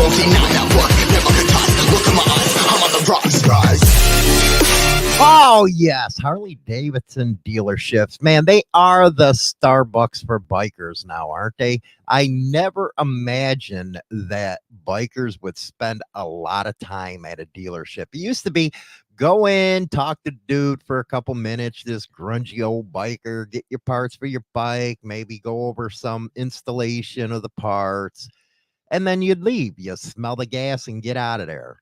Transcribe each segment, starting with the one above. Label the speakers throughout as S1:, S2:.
S1: 49 at work, never could toss. Look in my eyes, I'm on the rocks, guys.
S2: Oh, yes. Harley Davidson dealerships. Man, they are the Starbucks for bikers now, aren't they? I never imagined that bikers would spend a lot of time at a dealership. It used to be go in, talk to dude for a couple minutes, this grungy old biker, get your parts for your bike, maybe go over some installation of the parts, and then you'd leave. You smell the gas and get out of there.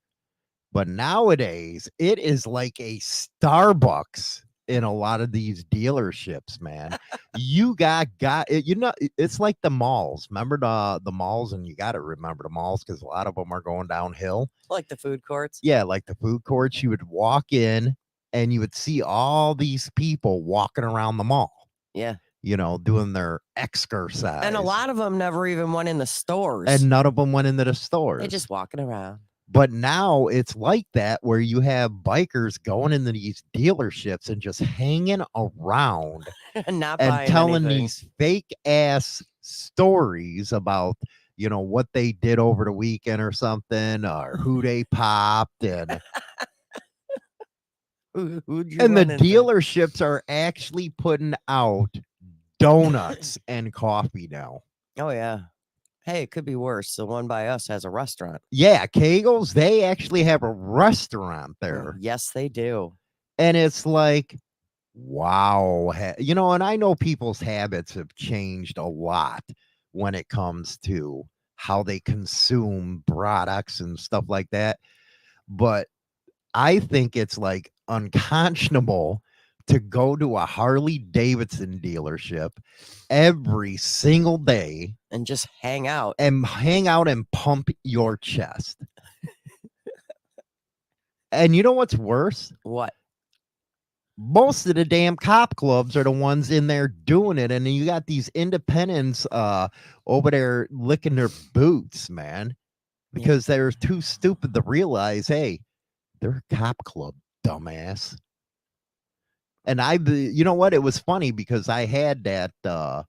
S2: But nowadays, it is like a Starbucks in a lot of these dealerships, man. You got it's like the malls. Remember the malls, and you got to remember the malls because a lot of them are going downhill.
S3: Like the food courts.
S2: Yeah, like the food courts. You would walk in, and you would see all these people walking around the mall.
S3: Yeah.
S2: Doing their exercise.
S3: And a lot of them never even went in the stores.
S2: And none of them went into the stores.
S3: They're just walking around.
S2: But now it's like that where you have bikers going into these dealerships and just hanging around
S3: Not
S2: and
S3: buying
S2: telling
S3: anything.
S2: these fake ass stories about, what they did over the weekend or something, or who they popped. And,
S3: Who'd you
S2: and the
S3: run into?
S2: dealerships are actually putting out donuts and coffee now.
S3: Oh, yeah. Hey, it could be worse. The one by us has a restaurant.
S2: Yeah, Kegel's, they actually have a restaurant there.
S3: Yes, they do.
S2: And it's like, wow. And I know people's habits have changed a lot when it comes to how they consume products and stuff like that. But I think it's like unconscionable to go to a Harley Davidson dealership every single day
S3: and just hang out
S2: and pump your chest. And you know what's worse?
S3: What?
S2: Most of the damn cop clubs are the ones in there doing it. And then you got these independents over there licking their boots, man, because they're too stupid to realize, hey, they're a cop club, dumbass. And you know what? It was funny because I had that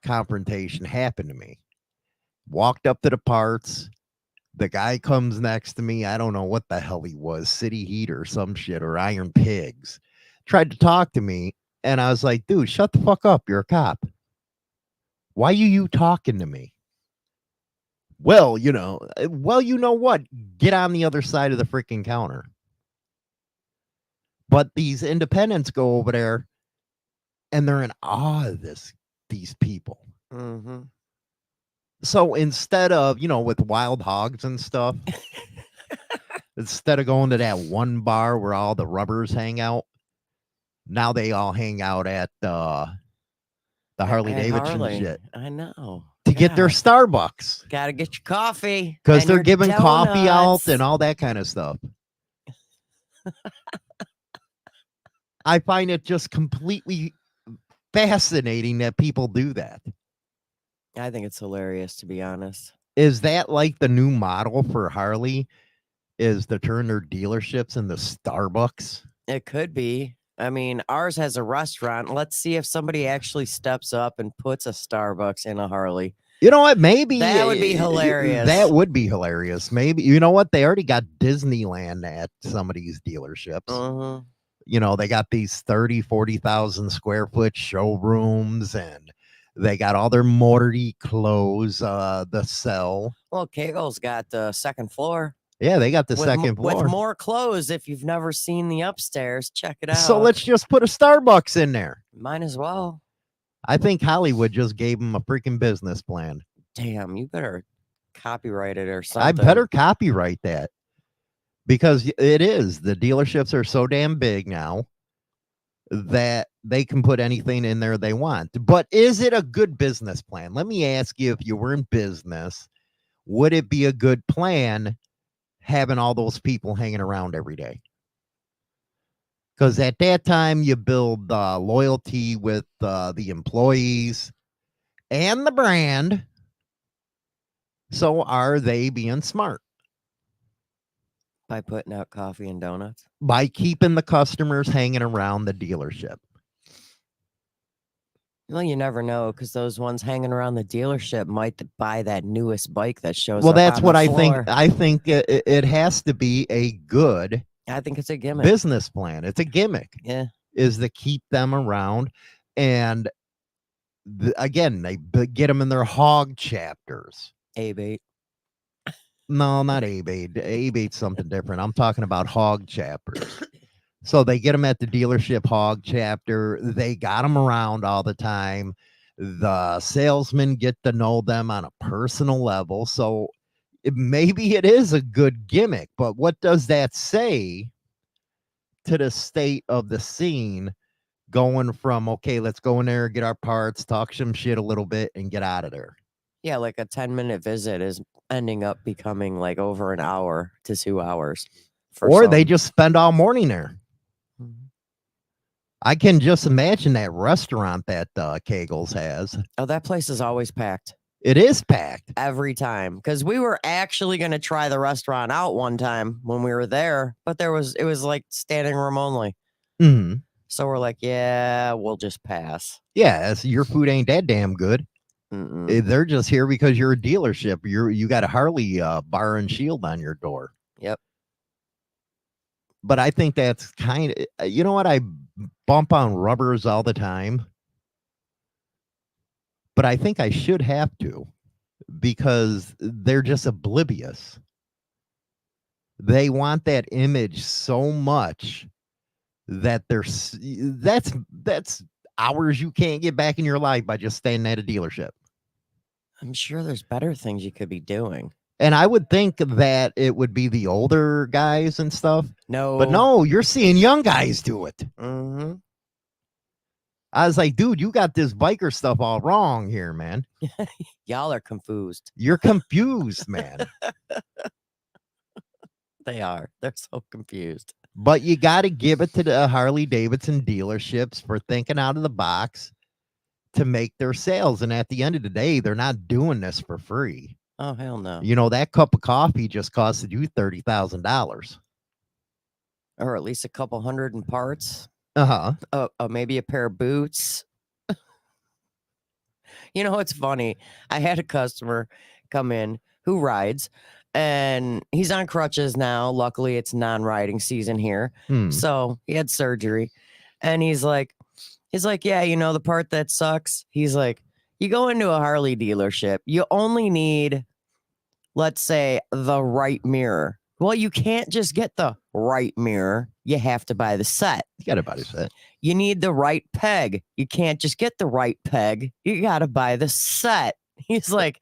S2: confrontation happen to me. Walked up to the parts. The guy comes next to me. I don't know what the hell he was, City Heat or some shit, or Iron Pigs. Tried to talk to me. And I was like, dude, shut the fuck up. You're a cop. Why are you talking to me? Well, you know what? Get on the other side of the freaking counter. But these independents go over there and they're in awe of these people.
S3: Mm-hmm.
S2: So instead of, with wild hogs and stuff, instead of going to that one bar where all the rubbers hang out, now they all hang out at the Harley Davidson shit.
S3: I know.
S2: To get their Starbucks.
S3: Gotta get your coffee.
S2: Because they're giving
S3: donuts.
S2: coffee out and all that kind of stuff. I find it just completely fascinating that people do that.
S3: I think it's hilarious, to be honest.
S2: Is that like the new model for Harley? Is to turn their dealerships into Starbucks?
S3: It could be. I mean, ours has a restaurant. Let's see if somebody actually steps up and puts a Starbucks in a Harley.
S2: You know what? Maybe
S3: that would be hilarious.
S2: That would be hilarious. Maybe, you know what? They already got Disneyland at some of these dealerships.
S3: Uh-huh.
S2: They got these 30, 40,000 square foot showrooms, and they got all their morty clothes, the sell.
S3: Well, Kegel's got the second floor.
S2: Yeah, they got the second floor.
S3: With more clothes. If you've never seen the upstairs, check it out.
S2: So let's just put a Starbucks in there.
S3: Might as well.
S2: I think Hollywood just gave them a freaking business plan.
S3: Damn, you better copyright it or something.
S2: I better copyright that. Because it is. The dealerships are so damn big now that they can put anything in there they want. But is it a good business plan? Let me ask you, if you were in business, would it be a good plan having all those people hanging around every day? Because at that time, you build loyalty with the employees and the brand. So are they being smart?
S3: By putting out coffee and donuts?
S2: By keeping the customers hanging around the dealership.
S3: Well, you never know because those ones hanging around the dealership might buy that newest bike that shows
S2: Well,
S3: up
S2: that's
S3: on
S2: what
S3: the
S2: I think.
S3: floor.
S2: I think it has to be a good
S3: I think it's a gimmick.
S2: business plan. It's a gimmick,
S3: Yeah.
S2: is to keep them around. And again, they get them in their hog chapters.
S3: A-bait.
S2: No, not A-bait. A-bait's something different. I'm talking about hog chapters. So they get them at the dealership hog chapter. They got them around all the time. The salesmen get to know them on a personal level. So maybe it is a good gimmick, but what does that say to the state of the scene going from, okay, let's go in there, get our parts, talk some shit a little bit, and get out of there?
S3: Yeah, like a 10-minute visit is ending up becoming like over an hour to 2 hours.
S2: Or they
S3: some.
S2: just spend all morning there.
S3: Mhm.
S2: I can just imagine that restaurant that Kegel's has.
S3: Oh, that place is always packed
S2: It is packed.
S3: every time because we were actually going to try the restaurant out one time when we were there, but it was like standing room only.
S2: Hmm.
S3: So we're like, yeah, we'll just pass.
S2: Yeah, your food ain't that damn good.
S3: Mm-mm.
S2: They're just here because you're a dealership. You got a Harley bar and shield on your door.
S3: Yep.
S2: But I think that's kind of, you know what? I bump on rubbers all the time, but I think I should have to because they're just oblivious. They want that image so much that that's hours you can't get back in your life by just staying at a dealership.
S3: I'm sure there's better things you could be doing.
S2: And I would think that it would be the older guys and stuff.
S3: No.
S2: But no, you're seeing young guys do it.
S3: Mm-hmm.
S2: I was like, dude, you got this biker stuff all wrong here, man.
S3: Y'all are confused.
S2: You're confused, man.
S3: They are. They're so confused.
S2: But you got to give it to the Harley Davidson dealerships for thinking out of the box to make their sales. And at the end of the day, they're not doing this for free.
S3: Oh, hell no.
S2: You know, that cup of coffee just costed you $30,000.
S3: Or at least a couple hundred in parts.
S2: Uh-huh.
S3: Maybe a pair of boots. You know, it's funny. I had a customer come in who rides, and he's on crutches now. Luckily, it's non-riding season here. So he had surgery. And he's like, yeah, you know, the part that sucks. He's like, you go into a Harley dealership, you only need, let's say, the right mirror. Well, you can't just get the right mirror. You have to buy the set.
S2: You got to buy the set.
S3: You need the right peg. You can't just get the right peg. You got to buy the set. He's like,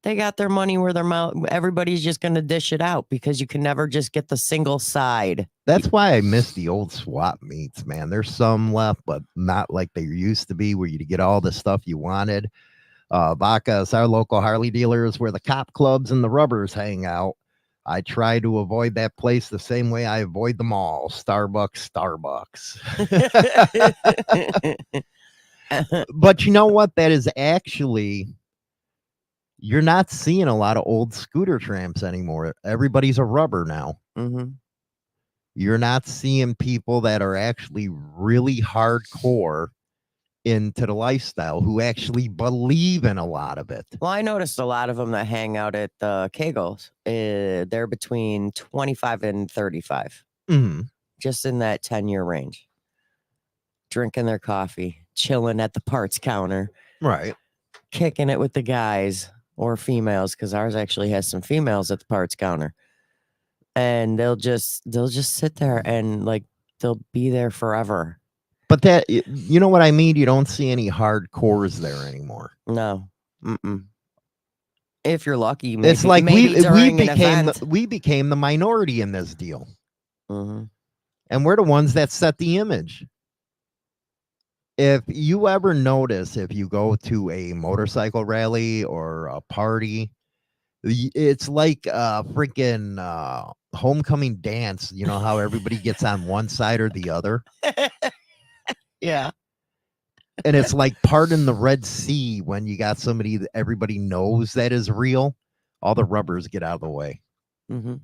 S3: they got their money where their mouth. Everybody's just going to dish it out because you can never just get the single side.
S2: That's why I miss the old swap meets, man. There's some left, but not like they used to be, where you get all the stuff you wanted. Vaca's, our local Harley dealers, where the cop clubs and the rubbers hang out. I try to avoid that place the same way I avoid them all. Starbucks. But you know what? That is actually, you're not seeing a lot of old scooter tramps anymore. Everybody's a rubber now.
S3: Mm-hmm.
S2: You're not seeing people that are actually really hardcore into the lifestyle who actually believe in a lot of it.
S3: Well, I noticed a lot of them that hang out at the Kegels. They're between 25 and 35, just in that 10-year range, drinking their coffee, chilling at the parts counter,
S2: right,
S3: kicking it with the guys or females, because ours actually has some females at the parts counter, and they'll just sit there and like they'll be there forever.
S2: But that, you know what I mean? You don't see any hardcores there anymore.
S3: No. Mm-mm. If you're lucky, maybe,
S2: it's like
S3: maybe
S2: we became the minority in this deal.
S3: Mm-hmm.
S2: And we're the ones that set the image. If you ever notice, if you go to a motorcycle rally or a party, it's like a freaking homecoming dance. You know how everybody gets on one side or the other?
S3: Yeah.
S2: And it's like part in the Red Sea when you got somebody that everybody knows that is real. All the rubbers get out of the way.
S3: Mm-hmm.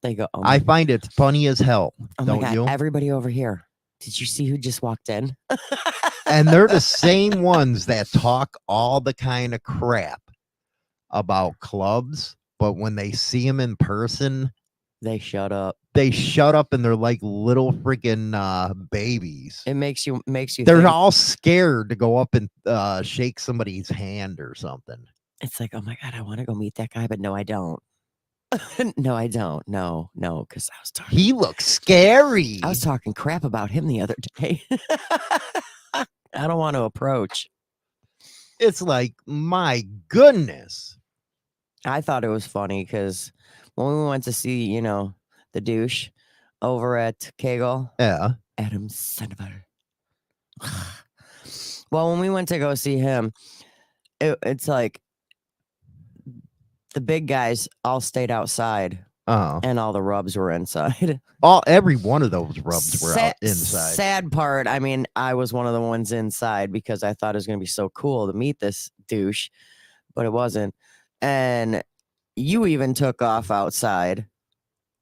S3: They go, oh
S2: I find it funny as hell.
S3: Oh
S2: don't
S3: my God,
S2: you?
S3: everybody over here. Did you see who just walked in?
S2: And they're the same ones that talk all the kind of crap about clubs, but when they see them in person,
S3: They shut up.
S2: they shut up and they're like little freaking babies.
S3: It makes you
S2: They're
S3: think.
S2: all scared to go up and shake somebody's hand or something.
S3: It's like, oh my God, I want to go meet that guy, but no, I don't. No, I don't. No, because
S2: He looks scary.
S3: I was talking crap about him the other day. I don't want to approach.
S2: It's like, my goodness.
S3: I thought it was funny because when we went to see, the douche over at Kegel,
S2: Yeah.
S3: Adam Sandler. Well, when we went to go see him, it's like the big guys all stayed outside.
S2: Oh.
S3: And all the rubs were inside.
S2: Every one of those rubs were out inside.
S3: Sad part, I mean, I was one of the ones inside because I thought it was going to be so cool to meet this douche, but it wasn't. And you even took off outside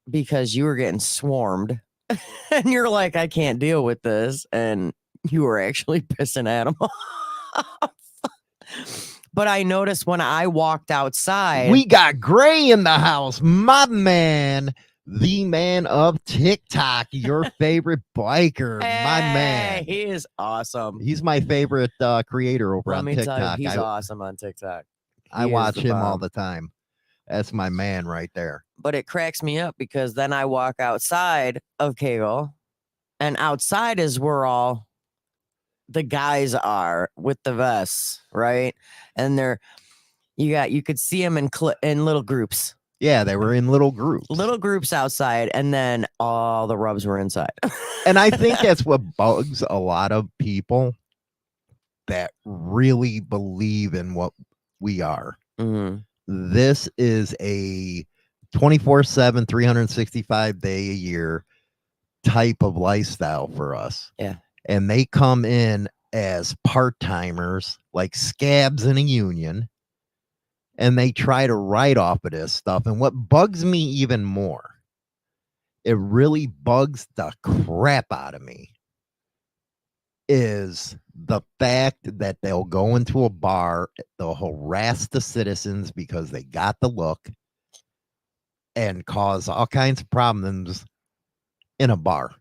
S3: because you were getting swarmed. And you're like, I can't deal with this. And you were actually pissing at him off. But I noticed when I walked outside.
S2: We got Gray in the house. My man, the man of TikTok, your favorite biker. My man.
S3: He is awesome.
S2: He's my favorite creator over on TikTok.
S3: Tell you, he's awesome on TikTok.
S2: I watch him all the time. That's my man right there.
S3: But it cracks me up because then I walk outside of Kegel, and outside is where all the guys are with the vests, right? And you could see them in little groups.
S2: Yeah, they were in little groups
S3: outside, and then all the rubs were inside.
S2: And I think that's what bugs a lot of people that really believe in what we are.
S3: Mm-hmm.
S2: This is a 24/7, 365 day a year type of lifestyle for us.
S3: Yeah.
S2: And they come in as part-timers, like scabs in a union, and they try to write off of this stuff. And what bugs me even more, it really bugs the crap out of me, is the fact that they'll go into a bar, they'll harass the citizens because they got the look and cause all kinds of problems in a bar.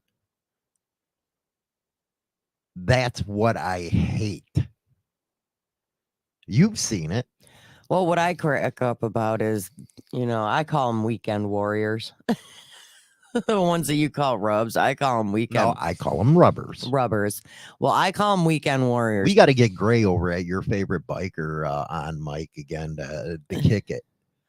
S2: That's what I hate. You've seen it.
S3: Well, what I crack up about is, I call them weekend warriors. The ones that you call rubs, I call them weekend.
S2: No, I call them rubbers.
S3: Well, I call them weekend warriors.
S2: We got to get Gray over at your favorite biker on Mike again to kick it.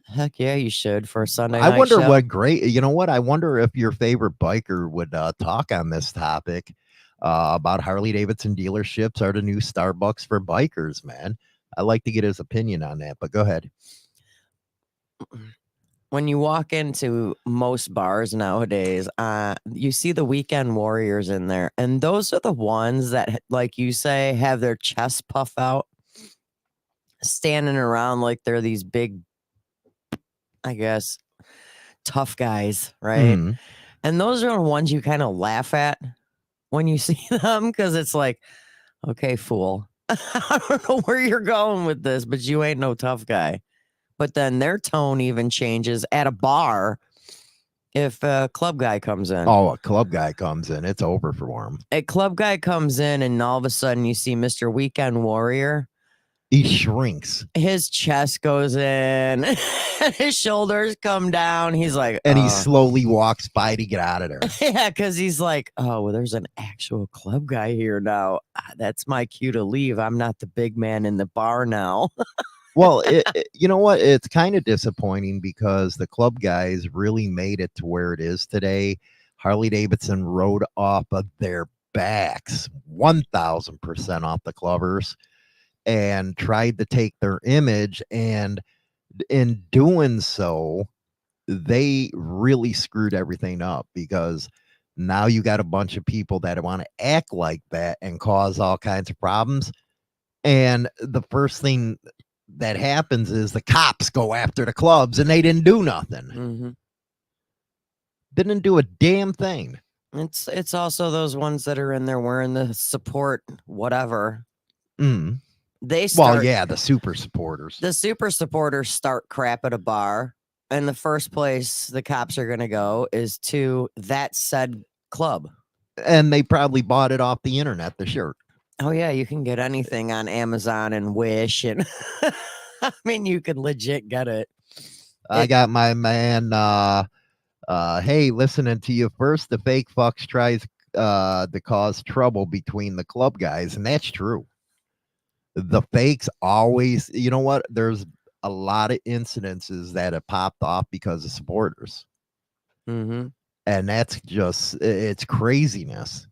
S3: Heck yeah, you should for a Sunday night
S2: I wonder
S3: show.
S2: what Gray, you know what? I wonder if your favorite biker would talk on this topic about Harley Davidson dealerships are the new Starbucks for bikers, man. I'd like to get his opinion on that, but go ahead.
S3: When you walk into most bars nowadays, you see the weekend warriors in there. And those are the ones that, like you say, have their chest puff out, standing around like they're these big, I guess, tough guys, right?
S2: Mm.
S3: And those are the ones you kind of laugh at when you see them because it's like, okay, fool. I don't know where you're going with this, but you ain't no tough guy. But then their tone even changes at a bar if a club guy comes in.
S2: Oh, a club guy comes in, it's over for him.
S3: A club guy comes in and all of a sudden you see Mr. Weekend Warrior.
S2: He shrinks.
S3: His chest goes in, his shoulders come down. He's like,
S2: and he slowly walks by to get out of there.
S3: Yeah, because he's like, oh, well, there's an actual club guy here now. That's my cue to leave. I'm not the big man in the bar now.
S2: Well, you know what? It's kind of disappointing because the club guys really made it to where it is today. Harley Davidson rode off of their backs 1,000% off the clubbers and tried to take their image. And in doing so, they really screwed everything up because now you got a bunch of people that want to act like that and cause all kinds of problems. And the first thing that happens is the cops go after the clubs and they didn't do nothing.
S3: Mm-hmm.
S2: Didn't do a damn thing.
S3: It's also those ones that are in there wearing the support whatever.
S2: Mm.
S3: They
S2: Well,
S3: start
S2: yeah, the super supporters.
S3: the super supporters start crap at a bar, and the first place the cops are gonna go is to that said club.
S2: And they probably bought it off the internet, the shirt.
S3: Oh yeah, you can get anything on Amazon and Wish, and I mean you can legit get it.
S2: I got my man hey, listening to you first, the fake fucks tries to cause trouble between the club guys, and that's true. The fakes always, you know what? There's a lot of incidences that have popped off because of supporters.
S3: Mm-hmm.
S2: And that's just it's craziness.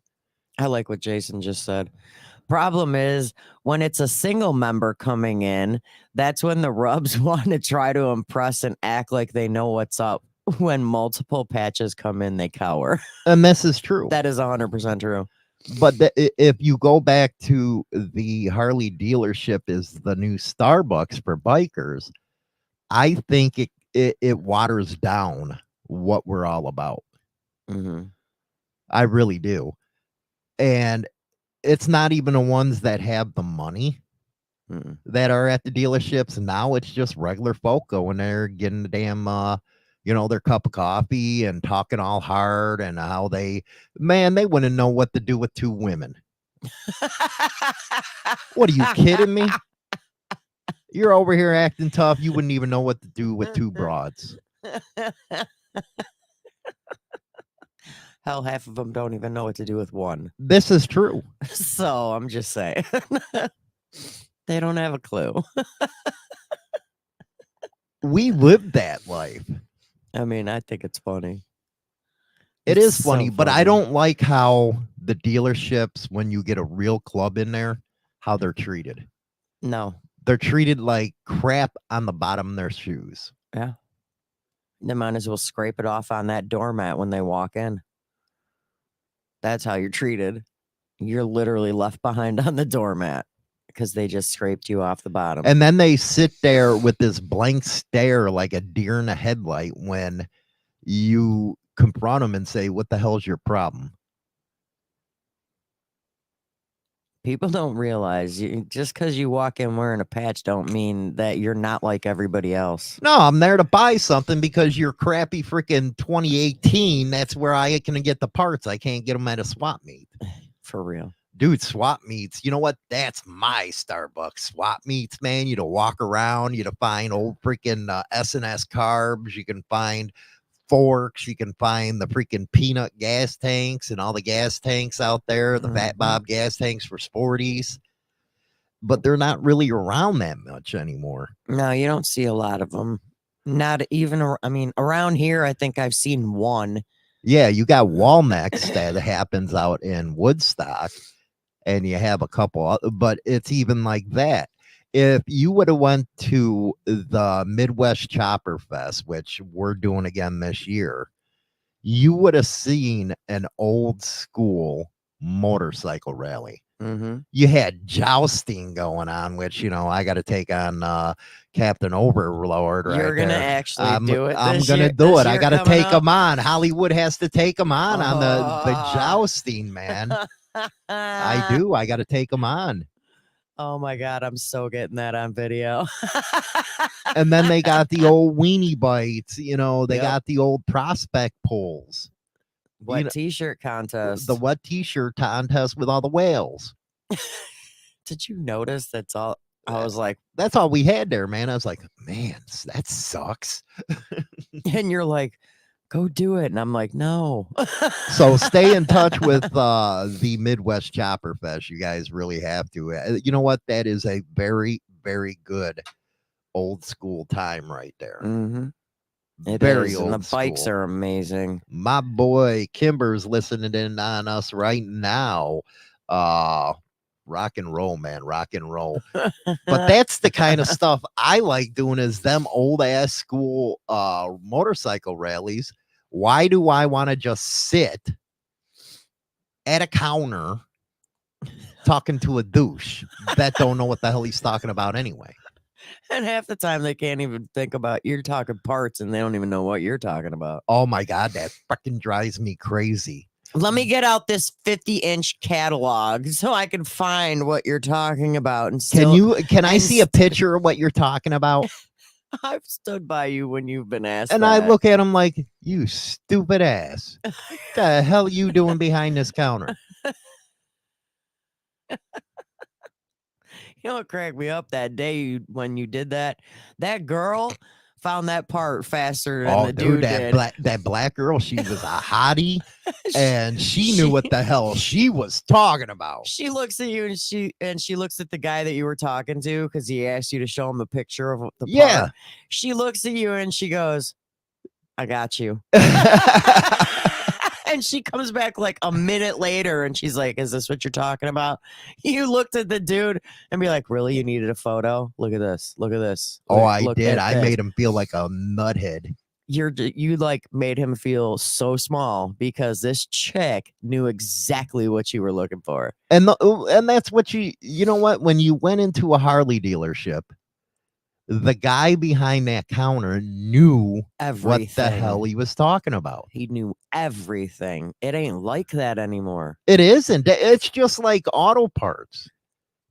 S3: I like what Jason just said. Problem is when it's a single member coming in, that's when the rubs want to try to impress and act like they know what's up. When multiple patches come in, they cower.
S2: And this is true.
S3: That is 100% true.
S2: But if you go back to the Harley dealership is the new Starbucks for bikers, I think it waters down what we're all about.
S3: Mm-hmm.
S2: I really do. And it's not even the ones that have the money
S3: Mm-mm.
S2: that are at the dealerships. Now it's just regular folk going there, getting the damn, their cup of coffee and talking all hard and how they wouldn't know what to do with two women. What are you kidding me? You're over here acting tough. You wouldn't even know what to do with two broads.
S3: Hell, half of them don't even know what to do with one.
S2: This is true.
S3: So I'm just saying. They don't have a clue.
S2: We lived that life.
S3: I mean, I think it's funny.
S2: It
S3: It's
S2: is funny,
S3: so
S2: but I
S3: funny.
S2: don't like how the dealerships, when you get a real club in there, how they're treated.
S3: No.
S2: They're treated like crap on the bottom of their shoes.
S3: Yeah. They might as well scrape it off on that doormat when they walk in. That's how you're treated. You're literally left behind on the doormat because they just scraped you off the bottom.
S2: And then they sit there with this blank stare like a deer in a headlight when you confront them and say, what the hell's your problem?
S3: People don't realize just because you walk in wearing a patch don't mean that you're not like everybody else.
S2: No, I'm there to buy something because you're crappy freaking 2018. That's where I can get the parts. I can't get them at a swap meet.
S3: For real.
S2: Dude, swap meets, you know what? That's my Starbucks. Swap meets, man. You to walk around, you to find old freaking S&S carbs. You can find forks. You can find the freaking peanut gas tanks and all the gas tanks out there, the Fat Bob gas tanks for sporties. But they're not really around that much anymore.
S3: No, you don't see a lot of them. Not even, I mean, around here, I think I've seen one.
S2: Yeah, you got Walmex that happens out in Woodstock, and you have a couple, but it's even like that. If you would have went to the Midwest Chopper Fest, which we're doing again this year, you would have seen an old school motorcycle rally.
S3: Mm-hmm.
S2: You had jousting going on, which, I got to take on Captain Overlord.
S3: You're
S2: right
S3: going to
S2: there.
S3: actually do it.
S2: I'm going to do it. I got to take them on. Hollywood has to take them on the jousting, man. I do. I got to take them on.
S3: Oh my God, I'm so getting that on video.
S2: And then they got the old weenie bites, they
S3: Yep.
S2: got the old prospect polls.
S3: Wet t-shirt contest.
S2: The wet t-shirt contest with all the whales.
S3: Did you notice that's all? I was like,
S2: that's all we had there, man. I was like, man, that sucks.
S3: And you're like, go do it. And I'm like, no.
S2: So stay in touch with the Midwest Chopper Fest. You guys really have to. You know what? That is a very, very good old school time right there.
S3: Mm-hmm. It
S2: very
S3: is,
S2: old
S3: and the bikes
S2: school.
S3: are amazing.
S2: My boy Kimber's listening in on us right now. Rock and roll, man, rock and roll. But that's the kind of stuff I like doing is them old ass school motorcycle rallies. Why do I want to just sit at a counter talking to a douche that don't know what the hell he's talking about anyway?
S3: And half the time they can't even think about, you're talking parts and they don't even know what you're talking about.
S2: Oh my God, that fucking drives me crazy.
S3: Let me get out this 50-inch catalog so I can find what you're talking about. And
S2: Can I see a picture of what you're talking about?
S3: I've stood by you when you've been asked
S2: And
S3: that.
S2: I look at him like, you stupid ass. What the hell you doing behind this counter?
S3: You know what cracked me up that day when you did that? That girl found that part faster than the dude did.
S2: That black girl, she was a hottie, and she knew what the hell she was talking about.
S3: She looks at you and she looks at the guy that you were talking to because he asked you to show him a picture of the part. She looks at you and she goes, "I got you." And she comes back like a minute later and she's like, "Is this what you're talking about?" You looked at the dude and be like, "Really? You needed a photo? Look at this. Look at this."
S2: I did. I made him feel like a nuthead.
S3: You like made him feel so small because this chick knew exactly what you were looking for.
S2: And that's what you know what? When you went into a Harley dealership, the guy behind that counter knew
S3: everything.
S2: What the hell he was talking about.
S3: He knew everything. It ain't like that anymore.
S2: It isn't. It's just like auto parts.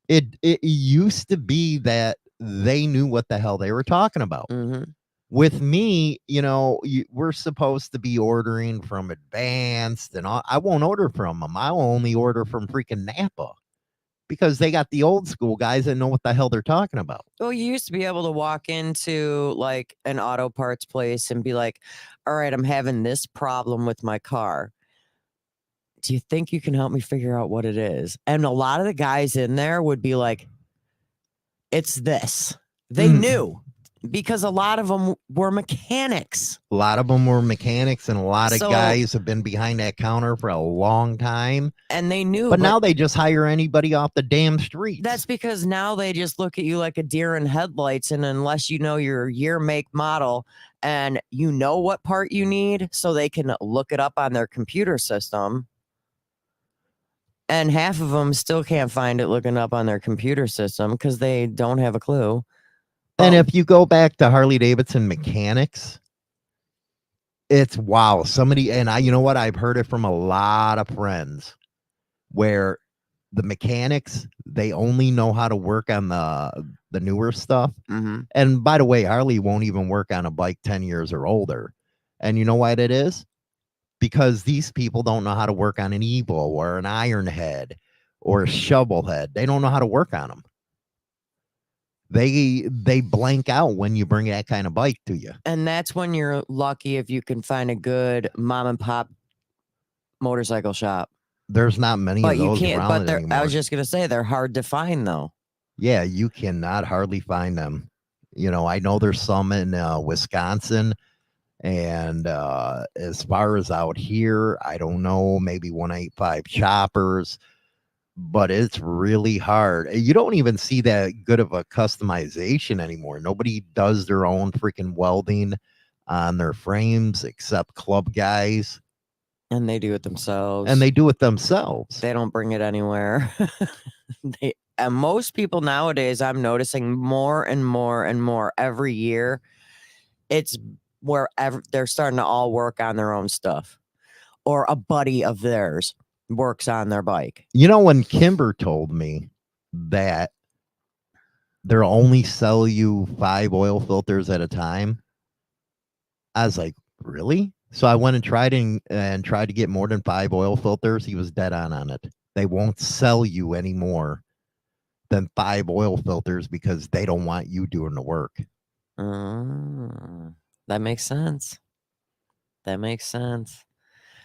S2: It used to be that they knew what the hell they were talking about.
S3: Mm-hmm.
S2: With me, we're supposed to be ordering from Advanced and all. I won't order from them. I'll only order from freaking Napa. Because they got the old school guys that know what the hell they're talking about.
S3: Well, you used to be able to walk into like an auto parts place and be like, "All right, I'm having this problem with my car. Do you think you can help me figure out what it is?" And a lot of the guys in there would be like, "It's this." They knew because a lot of them were mechanics.
S2: A lot of them were mechanics, and a lot of guys have been behind that counter for a long time.
S3: And they knew.
S2: But now they just hire anybody off the damn streets.
S3: That's because now they just look at you like a deer in headlights. And unless you know your year, make, model, and you know what part you need, so they can look it up on their computer system. And half of them still can't find it looking up on their computer system because they don't have a clue.
S2: And if you go back to Harley Davidson mechanics, it's wow. Somebody, and you know what? I've heard it from a lot of friends where the mechanics, they only know how to work on the newer stuff.
S3: Mm-hmm.
S2: And by the way, Harley won't even work on a bike 10 years or older. And you know why that is? Because these people don't know how to work on an Evo or an Iron Head or a Shovel Head. They don't know how to work on them. They blank out when you bring that kind of bike to you.
S3: And that's when you're lucky if you can find a good mom and pop motorcycle shop.
S2: There's not many of those around anymore.
S3: I was just going to say they're hard to find though.
S2: Yeah, you cannot hardly find them. I know there's some in Wisconsin, and as far as out here, I don't know, maybe 185 Choppers. But it's really hard. You don't even see that good of a customization anymore. Nobody does their own freaking welding on their frames except club guys.
S3: And they do it themselves. They don't bring it anywhere. And most people nowadays, I'm noticing more and more and more every year, it's wherever they're starting to all work on their own stuff. Or a buddy of theirs works on their bike.
S2: When Kimber told me that they'll only sell you 5 oil filters at a time, I was like, really? So I went and tried to get more than 5 oil filters. He was dead on it. They won't sell you any more than 5 oil filters because they don't want you doing the work.
S3: That makes sense.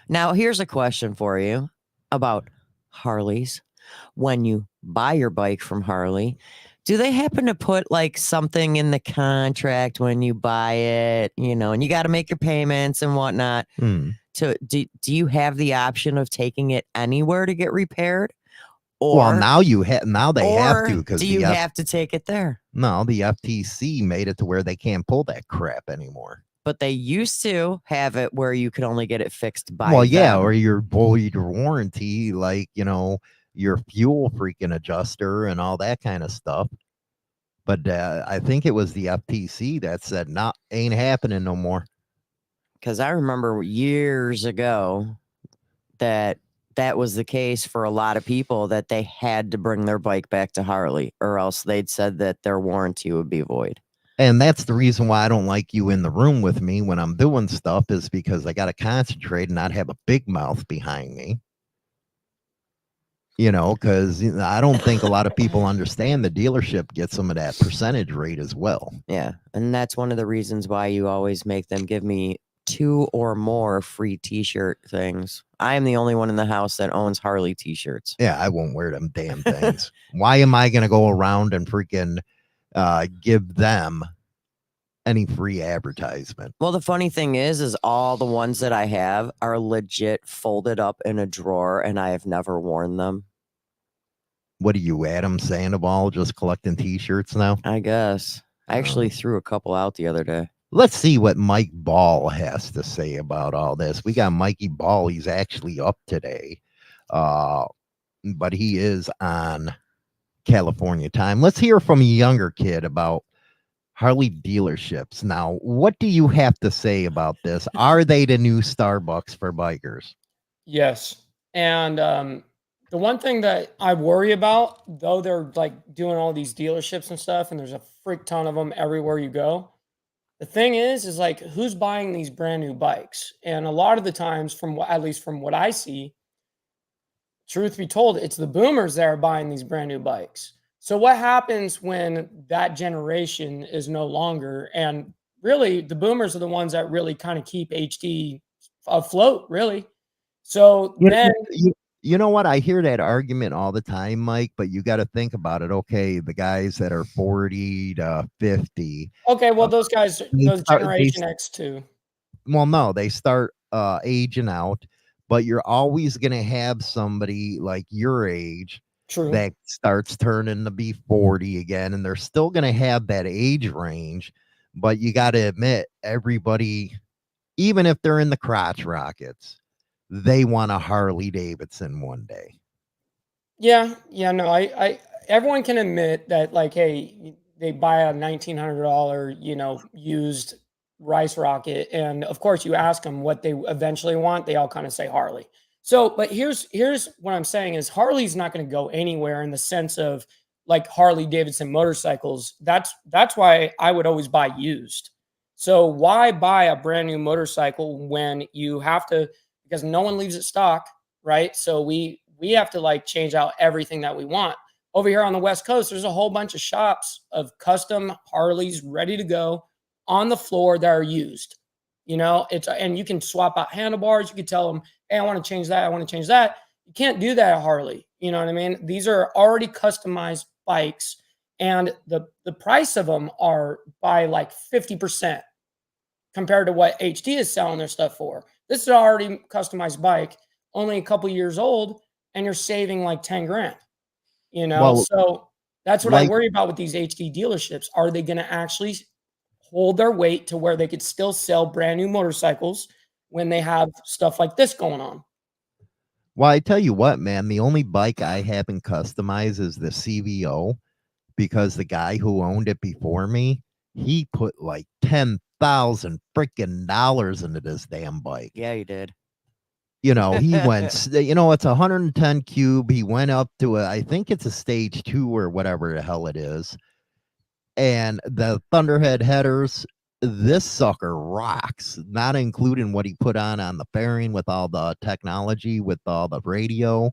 S3: Now, here's a question for you about Harleys. When you buy your bike from Harley, do they happen to put like something in the contract when you buy it, and you got to make your payments and whatnot? Do you have the option of taking it anywhere to get repaired? Or
S2: now they have to, because
S3: do you have to take it there?
S2: No, the FTC made it to where they can't pull that crap anymore.
S3: But they used to have it where you could only get it fixed by
S2: or your void warranty, like, your fuel freaking adjuster and all that kind of stuff. But I think it was the FTC that said, "Nah, ain't happening no more."
S3: Because I remember years ago, that was the case for a lot of people, that they had to bring their bike back to Harley, or else they'd said that their warranty would be void.
S2: And that's the reason why I don't like you in the room with me when I'm doing stuff, is because I got to concentrate and not have a big mouth behind me. Because I don't think a lot of people understand the dealership gets some of that percentage rate as well.
S3: Yeah. And that's one of the reasons why you always make them give me 2 or more free t-shirt things. I am the only one in the house that owns Harley t-shirts.
S2: Yeah, I won't wear them damn things. Why am I going to go around and freaking give them any free advertisement?
S3: Well, the funny thing is all the ones that I have are legit folded up in a drawer, and I have never worn them.
S2: What are you, Adam Sandoval, just collecting t-shirts now?
S3: I guess. I actually threw a couple out the other day.
S2: Let's see what Mike Ball has to say about all this. We got Mikey Ball. He's actually up today, but he is on California time. Let's hear from a younger kid about Harley dealerships. Now, what do you have to say about this? Are they the new Starbucks for bikers?
S4: Yes. And the one thing that I worry about, though they're like doing all these dealerships and stuff, and there's a freak ton of them everywhere you go. The thing is like, who's buying these brand new bikes? And a lot of the times, at least from what I see, truth be told, it's the boomers that are buying these brand new bikes. So what happens when that generation is no longer? And really, the boomers are the ones that really kind of keep HD afloat, really. So then,
S2: you know what? I hear that argument all the time, Mike, but you got to think about it. Okay, the guys that are 40 to 50.
S4: Okay, well, those guys, those Generation X too.
S2: Well, no, they start aging out, but you're always going to have somebody like your age that starts turning to be 40 again, and they're still going to have that age range. But you got to admit, everybody, even if they're in the crotch rockets, they want a Harley Davidson one day.
S4: Yeah, no, I everyone can admit that, like, hey, they buy a $1,900, used Rice Rocket, and of course, you ask them what they eventually want, they all kind of say Harley. So, but here's what I'm saying is Harley's not going to go anywhere in the sense of like Harley Davidson motorcycles. That's why I would always buy used. So why buy a brand new motorcycle when you have to, because no one leaves it stock, right? So we have to like change out everything that we want. Over here on the West Coast, there's a whole bunch of shops of custom Harleys ready to go on the floor that are used. And you can swap out handlebars. You can tell them, hey, I want to change that. I want to change that. You can't do that at Harley. You know what I mean? These are already customized bikes, and the price of them are by like 50% compared to what HD is selling their stuff for. This is an already customized bike, only a couple years old, and you're saving like 10 grand. So that's what I worry about with these HD dealerships. Are they going to actually hold their weight to where they could still sell brand new motorcycles when they have stuff like this going on?
S2: Well, I tell you what, man, the only bike I haven't customized is the CVO, because the guy who owned it before me, he put like $10,000 freaking dollars into this damn bike.
S3: Yeah, he did.
S2: He went, it's 110 cube. He went up to I think it's a stage 2 or whatever the hell it is. And the Thunderhead headers, this sucker rocks, not including what he put on the fairing with all the technology, with all the radio.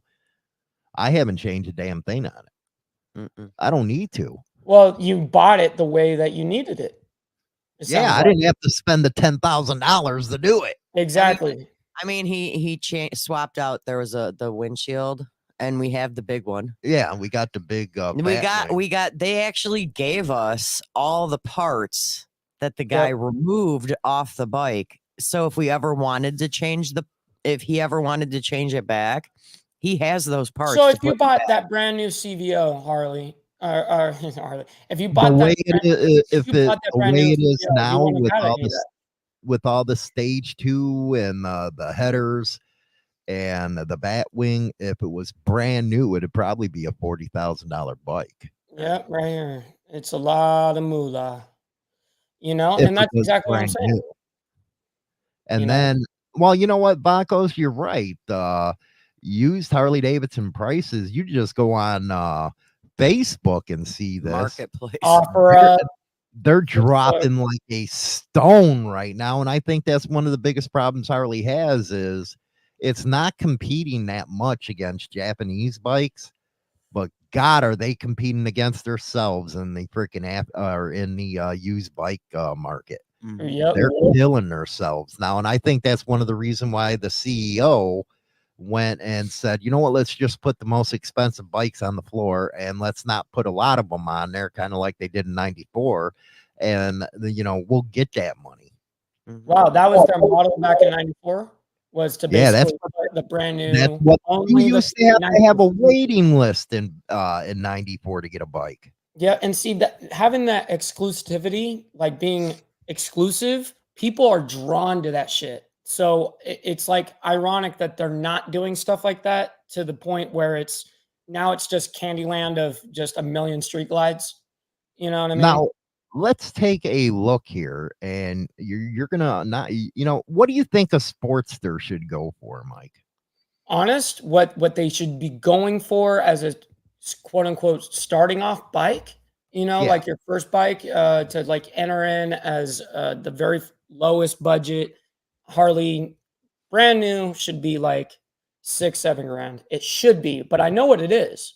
S2: I haven't changed a damn thing on it. I don't need to.
S4: Well, you bought it the way that you needed it.
S2: Yeah, I didn't have to spend the $10,000 to do it.
S4: Exactly.
S3: I mean, he swapped out. There was the windshield, and we have the big one.
S2: Yeah, we got the big.
S3: They actually gave us all the parts that the guy removed off the bike. So if he ever wanted to change it back, he has those parts.
S4: So if you bought that brand new CVO Harley, Harley, if you bought
S2: now with all the stage 2 and the headers and the bat wing, if it was brand new, it'd probably be a $40,000 bike.
S4: Yeah, right here. It's a lot of moolah, and that's exactly what I'm saying.
S2: And then Well, you know what, Bacos, you're right. Used Harley Davidson prices, you just go on Facebook and see this.
S3: Marketplace.
S4: Offer
S2: They're,
S4: up.
S2: they're dropping like a stone right now. And I think that's one of the biggest problems Harley has is it's not competing that much against Japanese bikes. But God, are they competing against themselves in the freaking app or in the used bike market?
S4: Yep.
S2: They're killing themselves now, and I think that's one of the reason why the CEO went and said, you know what, let's just put the most expensive bikes on the floor, and let's not put a lot of them on there, kind of like they did in '94, and we'll get that money.
S4: Wow, that was their model back in '94. Was to
S2: Yeah,
S4: basically put the brand new.
S2: That's what you
S4: only the
S2: used to have
S4: 94.
S2: a waiting list in '94 to get a bike.
S4: Yeah, and see that having that exclusivity, like being exclusive, people are drawn to that shit. So it's like ironic that they're not doing stuff like that to the point where it's now it's just Candyland of just a million street glides. You know what I mean?
S2: Now, let's take a look here, and you're gonna not, what do you think a Sportster should go for, Mike?
S4: Honest, what they should be going for as a quote unquote starting off bike,
S2: Yeah.
S4: like your first bike to like enter in as the very lowest budget Harley brand new should be like 6-7 grand. It should be, but I know what it is.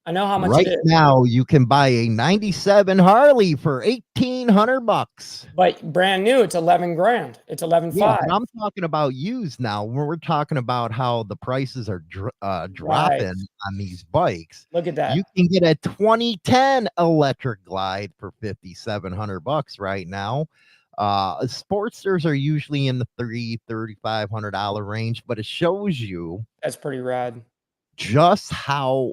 S4: I know how much
S2: Right
S4: it is.
S2: now, you can buy a '97 Harley for $1,800.
S4: But brand new, it's 11 grand. It's 11.5.
S2: Yeah, but I'm talking about used now. When we're talking about how the prices are dropping
S4: Right.
S2: on these bikes,
S4: Look at that.
S2: you can get a 2010 electric glide for $5,700 right now. Sportsters are usually in the $3,500 range, but it shows you
S4: That's pretty rad.
S2: just how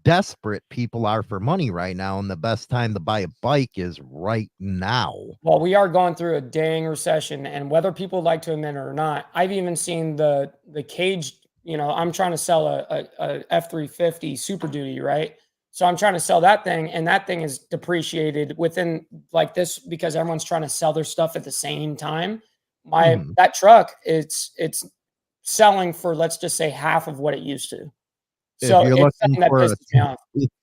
S2: desperate people are for money right now, and the best time to buy a bike is right now.
S4: Well, we are going through a dang recession, and whether people like to admit it or not, I've even seen the cage. I'm trying to sell a F350 Super Duty, right? So I'm trying to sell that thing, and that thing is depreciated within like this because everyone's trying to sell their stuff at the same time. That truck, it's selling for, let's just say, half of what it used to. So
S2: If you're
S4: it's
S2: looking
S4: something that
S2: for
S4: pisses me off.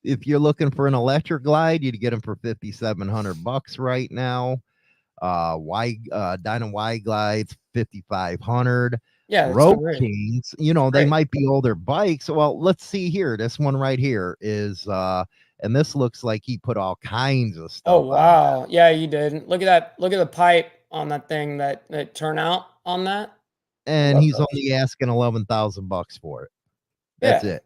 S2: if you're looking for an electric glide, you'd get them for $5,700 right now. Dyna Y glides, 5,500.
S4: Yeah, it's
S2: Road
S4: unreal.
S2: Kings, they
S4: Great.
S2: might be older bikes. Well, let's see here. This one right here is and this looks like he put all kinds of stuff
S4: Oh
S2: on.
S4: wow, yeah, you did. Look at that. Look at the pipe on that thing that turnout on that.
S2: And
S4: love
S2: he's
S4: those.
S2: only asking $11,000 for it.
S4: Yeah,
S2: That's it.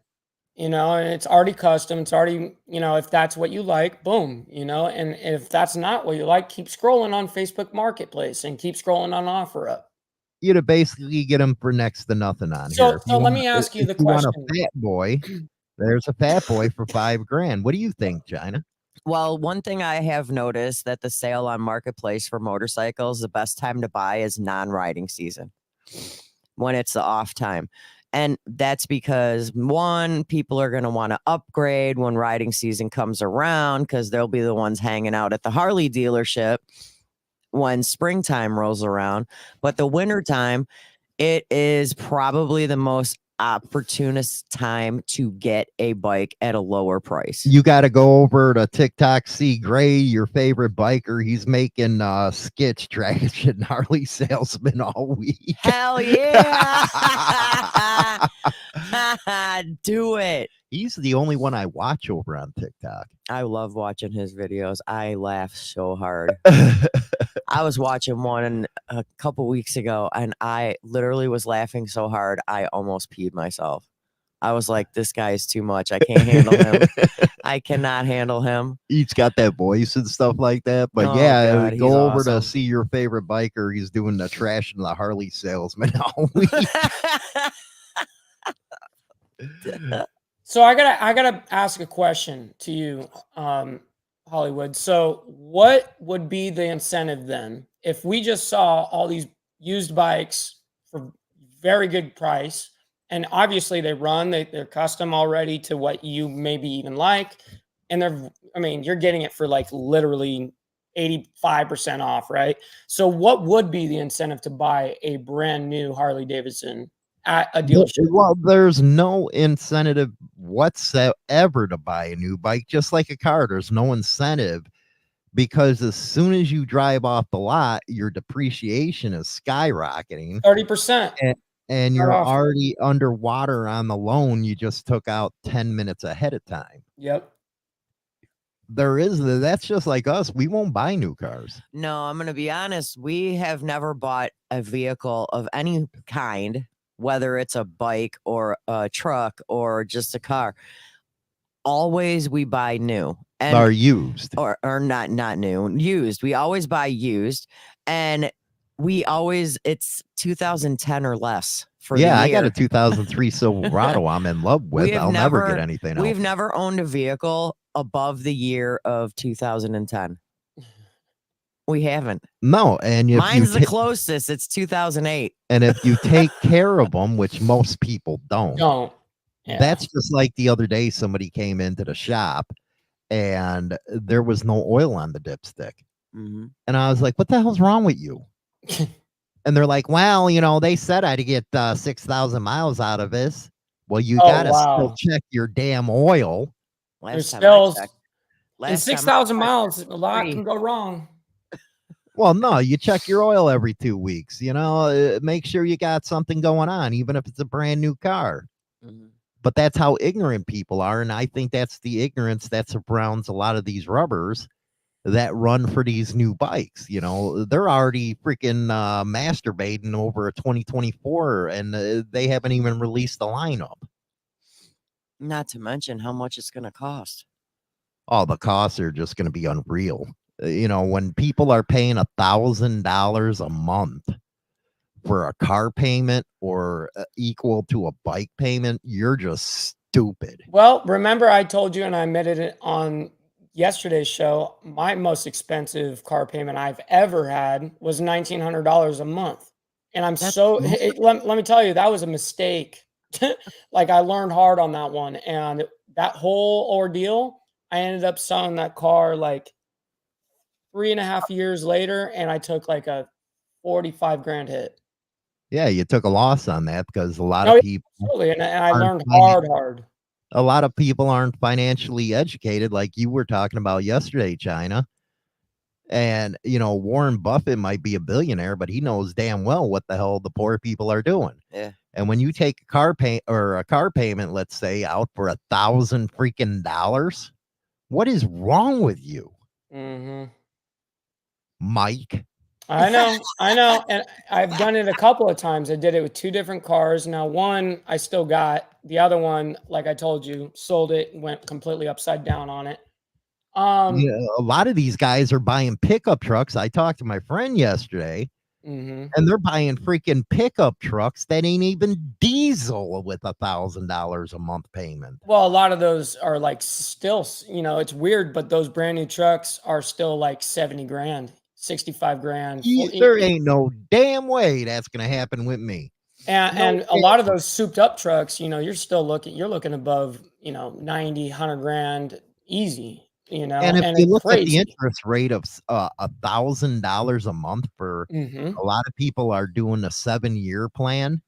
S4: and it's already custom. It's already, if that's what you like, boom, and if that's not what you like, keep scrolling on Facebook Marketplace and keep scrolling on OfferUp.
S2: You'd basically get them for next to nothing on
S4: So,
S2: here. If
S4: so let
S2: want-
S4: me ask you
S2: if
S4: the
S2: you want
S4: question.
S2: a fat boy, there's a fat boy for $5,000. What do you think, China?
S3: Well, one thing I have noticed that the sale on Marketplace for motorcycles, the best time to buy is non-riding season, when it's the off time. And that's because, one, people are going to want to upgrade when riding season comes around because they'll be the ones hanging out at the Harley dealership when springtime rolls around. But the wintertime, it is probably the most opportunist time to get a bike at a lower price.
S2: You got to go over to TikTok, see Gray, your favorite biker. He's making skits trashing Harley salesman all week.
S3: Hell yeah. Do it.
S2: He's the only one I watch over on TikTok.
S3: I love watching his videos. I laugh so hard. I was watching one a couple weeks ago, and I literally was laughing so hard I almost peed myself. I was like, this guy is too much. I can't handle him. I cannot handle him.
S2: He's got that voice and stuff like that. But
S3: Oh,
S2: yeah,
S3: God,
S2: go
S3: he's
S2: over to
S3: awesome.
S2: see your favorite biker. He's doing the trash and the Harley salesman all week.
S4: So I gotta ask a question to you, Hollywood. So what would be the incentive then if we just saw all these used bikes for very good price, and obviously they're custom already to what you maybe even like, and you're getting it for like literally 85% off, right? So what would be the incentive to buy a brand new Harley Davidson at a dealership?
S2: Well, there's no incentive whatsoever to buy a new bike, just like a car. There's no incentive because as soon as you drive off the lot, your depreciation is skyrocketing
S4: 30%.
S2: and
S4: Start
S2: you're
S4: off.
S2: already underwater on the loan you just took out 10 minutes ahead of time.
S4: Yep.
S2: That's just like us. We won't buy new cars.
S3: No, I'm going to be honest. We have never bought a vehicle of any kind, whether it's a bike or a truck or just a car. Always we buy new and
S2: Are used.
S3: or not new, used. We always buy used, and it's 2010 or less for the year.
S2: I got a 2003 Silverado I'm in love with. I'll never get anything else.
S3: We've never owned a vehicle above the year of 2010. We haven't.
S2: No, and if
S3: mine's the closest. It's 2008.
S2: And if you take care of them, which most people don't.
S4: Yeah.
S2: That's just like the other day, somebody came into the shop and there was no oil on the dipstick.
S3: Mm-hmm.
S2: And I was like, what the hell's wrong with you? And they're like, well, they said I'd get 6,000 miles out of this. Well, you got to still check your damn oil.
S4: In 6,000 miles, a lot can go wrong.
S2: Well, no, you check your oil every 2 weeks. Make sure you got something going on, even if it's a brand new car.
S3: Mm-hmm.
S2: But that's how ignorant people are. And I think that's the ignorance that surrounds a lot of these rubbers that run for these new bikes. They're already freaking masturbating over a 2024 and they haven't even released the lineup.
S3: Not to mention how much it's going to cost.
S2: Oh, the costs are just going to be unreal. When people are paying $1,000 a month for a car payment or equal to a bike payment, you're just stupid.
S4: Well, remember I told you, and I admitted it on yesterday's show, my most expensive car payment I've ever had was $1,900 a month. And let me tell you, that was a mistake. Like I learned hard on that one. And that whole ordeal, I ended up selling that car like 3.5 years later, and I took like a 45 grand hit.
S2: Yeah, you took a loss on that because a lot of people.
S4: Absolutely. And I learned hard.
S2: A lot of people aren't financially educated like you were talking about yesterday, China. And, Warren Buffett might be a billionaire, but he knows damn well what the hell the poor people are doing.
S3: Yeah.
S2: And when you take a car payment, let's say, out for $1,000 freaking dollars, what is wrong with you?
S4: Mm-hmm.
S2: Mike?
S4: I know. And I've done it a couple of times. I did it with 2 different cars. Now, one I still got. The other one, like I told you, sold it, went completely upside down on it.
S2: A lot of these guys are buying pickup trucks. I talked to my friend yesterday, and they're buying freaking pickup trucks that ain't even diesel with $1,000 a month payment.
S4: Well, a lot of those are like still, it's weird, but those brand new trucks are still like 70 grand. 65 grand.
S2: There ain't no damn way that's gonna happen with me.
S4: And a lot of those souped up trucks, you're looking above, 90, 100 grand easy,
S2: And if you look at the interest rate of $1,000 a month for a lot of people are doing a 7-year plan.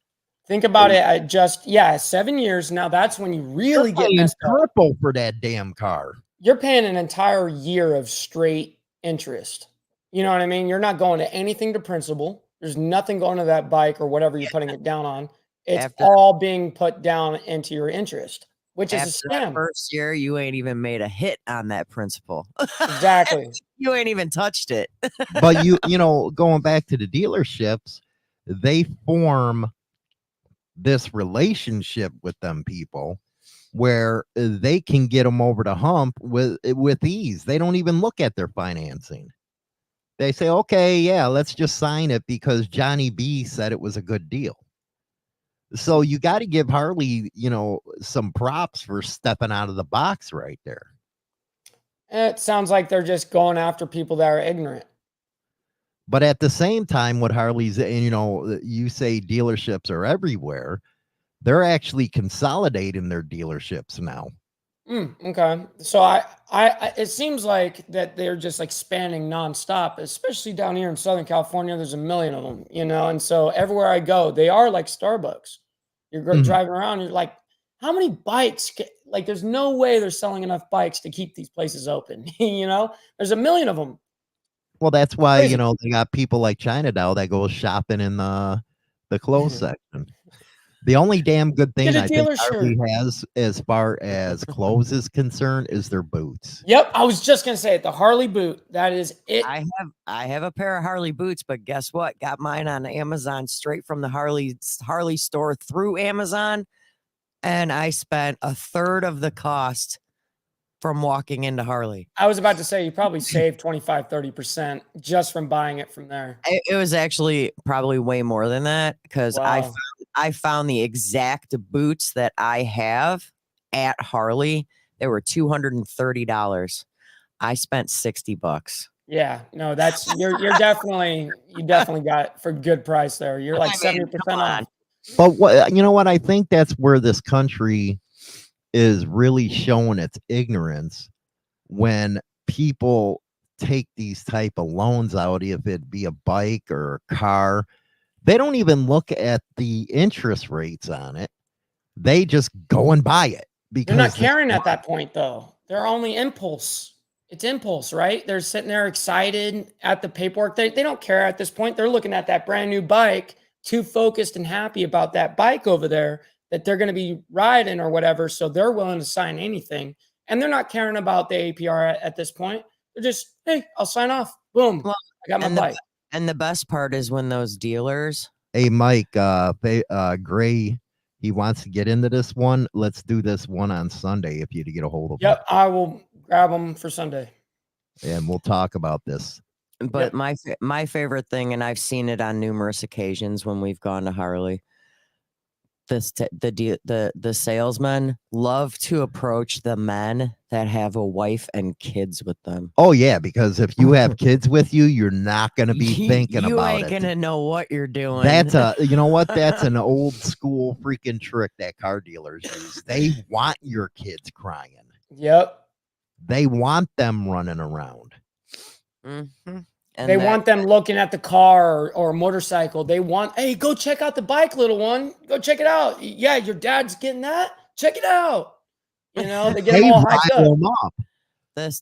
S4: Think about it at 7 years. Now that's when you really get messed up.
S2: Triple for that damn car.
S4: You're paying an entire year of straight interest. You know what I mean? You're not going to anything to principal. There's nothing going to that bike or whatever you're putting it down on. It's all being put down into your interest, which is a scam.
S3: That first year, you ain't even made a hit on that principal.
S4: Exactly.
S3: You ain't even touched it.
S2: But going back to the dealerships, they form this relationship with them people where they can get them over the hump with ease. They don't even look at their financing. They say, okay, yeah, let's just sign it because Johnny B said it was a good deal. So you got to give Harley, some props for stepping out of the box right there.
S4: It sounds like they're just going after people that are ignorant.
S2: But at the same time, what Harley's, and you say dealerships are everywhere. They're actually consolidating their dealerships now.
S4: Okay. So it seems like that they're just expanding nonstop, especially down here in Southern California. There's a million of them, and so everywhere I go, they are like Starbucks. You're
S2: Mhm.
S4: driving around, you're like, how many bikes? Like, there's no way they're selling enough bikes to keep these places open. There's a million of them.
S2: Well, that's why,
S4: Crazy.
S2: they got people like China Doll that go shopping in the clothes section. The only damn good
S4: Get
S2: thing
S4: a
S2: I think
S4: dealer
S2: Harley
S4: shirt.
S2: has as far as clothes is concerned is their boots.
S4: Yep, I was just gonna say it. The Harley boot. That is it.
S3: I have a pair of Harley boots, but guess what? Got mine on Amazon straight from the Harley store through Amazon, and I spent a third of the cost from walking into Harley.
S4: I was about to say you probably saved 25, 30% just from buying it from there.
S3: It was actually probably way more than that because
S4: Wow.
S3: I found the exact boots that I have at Harley. They were $230. I spent $60.
S4: Yeah, no, that's you definitely got it for good price there. You're like
S3: I mean,
S4: 70%
S3: come
S4: off.
S3: on.
S2: But what I think that's where this country is really showing its ignorance when people take these type of loans out, if it be a bike or a car. They don't even look at the interest rates on it. They just go and buy it
S4: They're not
S2: because
S4: caring at that point though. They're only impulse. It's impulse, right? They're sitting there excited at the paperwork. They don't care at this point. They're looking at that brand new bike, too focused and happy about that bike over there that they're going to be riding or whatever. So they're willing to sign anything. And they're not caring about the APR at this point. They're just, hey, I'll sign off. Boom.
S3: Well,
S4: I got my bike.
S3: And the best part is when those dealers.
S2: Hey, Mike, Gray, he wants to get into this one. Let's do this one on Sunday if you to get a hold of him.
S4: Yep, I will grab them for Sunday.
S2: And we'll talk about this.
S3: But my favorite thing, and I've seen it on numerous occasions when we've gone to Harley. The salesmen love to approach the men that have a wife and kids with them.
S2: Oh yeah, because if you have kids with you, you're not going to be thinking about it.
S3: You ain't gonna know what you're doing.
S2: That's that's an old school freaking trick that car dealers use. They want your kids crying.
S4: Yep.
S2: They want them running around.
S3: Mm-hmm.
S4: They want them looking at the car or motorcycle. They want, hey, go check out the bike, little one. Go check it out. Yeah, your dad's getting that. Check it out. They get them all hyped up.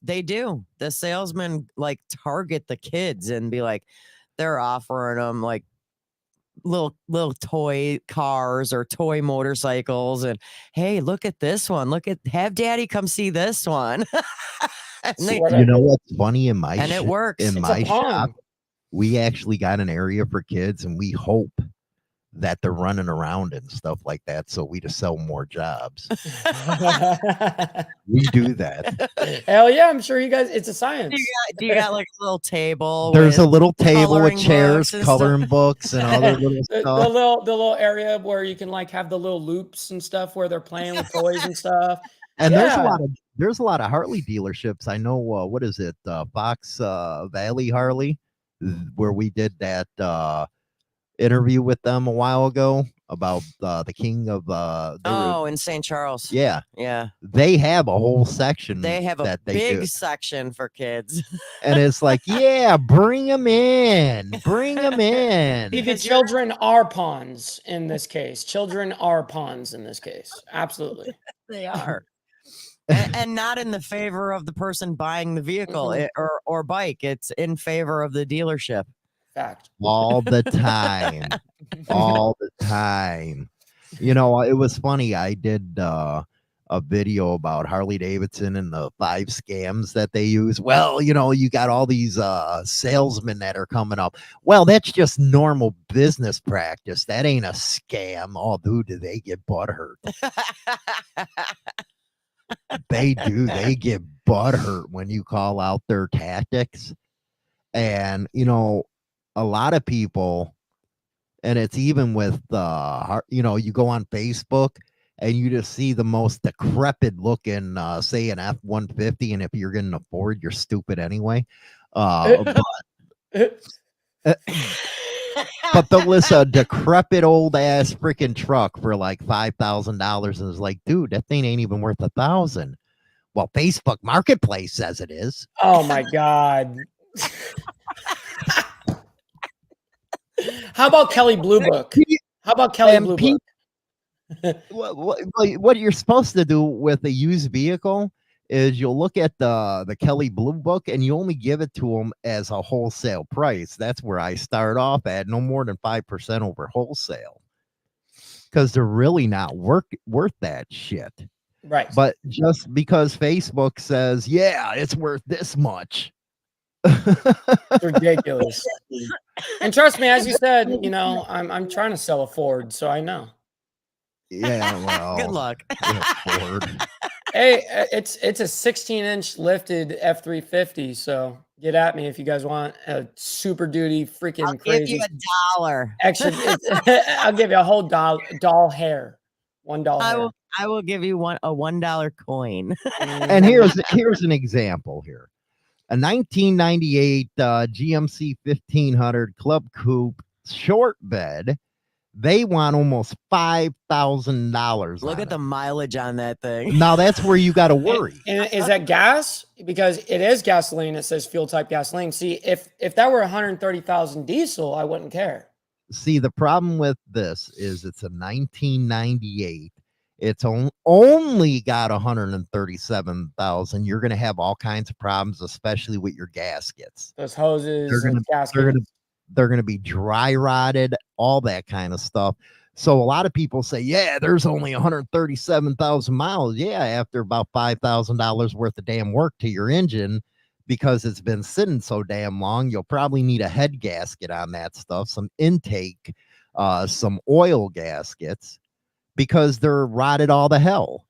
S3: They do. The salesmen like target the kids and be like, they're offering them like little toy cars or toy motorcycles, and hey, look at this one. Have daddy come see this one.
S2: You know what's funny in my
S3: it works
S2: in my shop? We actually got an area for kids, and we hope that they're running around and stuff like that, so we just sell more jobs. We do that.
S4: Hell yeah, I'm sure you guys. It's a science.
S3: Do you got like a little table?
S2: There's a little table with chairs, coloring books, and other little stuff.
S4: The little area where you can like have the little loops and stuff where they're playing with toys and stuff.
S2: And there's a lot of Harley dealerships. I know what is it, Fox Valley Harley, where we did that interview with them a while ago about the king of
S3: in St. Charles.
S2: Yeah. They have a whole section.
S3: They have a big section for kids.
S2: And it's like, yeah, bring them in. Bring them in.
S4: The children are pawns in this case. Children are pawns in this case. Absolutely.
S3: They are. And not in the favor of the person buying the vehicle or bike. It's in favor of the dealership.
S4: Fact.
S2: All the time. All the time. It was funny. I did a video about Harley Davidson and the 5 scams that they use. Well, you got all these salesmen that are coming up. Well, that's just normal business practice. That ain't a scam. Oh, dude, do they get butthurt? They do. They get butthurt when you call out their tactics. And, a lot of people, and it's even with you go on Facebook and you just see the most decrepit looking, say an F-150, and if you're going to afford, you're stupid anyway. But they'll list a decrepit old ass freaking truck for like $5,000, and it's like, dude, that thing ain't even worth $1,000. Well, Facebook Marketplace says it is.
S4: Oh my God. How about Kelly Blue Book? How about Kelly
S2: And
S4: Blue Book?
S2: what you're supposed to do with a used vehicle is you'll look at the Kelly Blue Book and you only give it to them as a wholesale price. That's where I start off at, no more than 5% over wholesale, because they're really not worth that shit.
S4: Right.
S2: But just because Facebook says, yeah, it's worth this much.
S4: It's ridiculous. And trust me, as you said, you know, I'm trying to sell a Ford, so I know.
S2: Yeah, well,
S3: Good luck.
S2: Ford.
S4: Hey, it's a 16-inch lifted F-350, so get at me if you guys want a super duty freaking
S3: I'll
S4: crazy
S3: give you $1.
S4: extra. I'll give you a whole doll hair, $1 hair.
S3: I will give you a $1 coin.
S2: And here's an example here. A 1998 GMC 1500 Club Coupe short bed. They want almost $5,000.
S4: Look
S3: at the mileage on that thing.
S2: Now that's where you got to worry.
S4: And is that gas? Because it is gasoline. It says fuel type gasoline. See, if that were 130,000 diesel, I wouldn't care.
S2: See, the problem with this is it's a 1998. It's only got 137,000. You're going to have all kinds of problems, especially with your gaskets.
S4: Those hoses,
S2: they're going to be dry rotted, all that kind of stuff. So a lot of people say, yeah, there's only 137,000 miles. Yeah, after about $5,000 worth of damn work to your engine, because it's been sitting so damn long, you'll probably need a head gasket on that stuff, some intake, some oil gaskets, because they're rotted all the hell.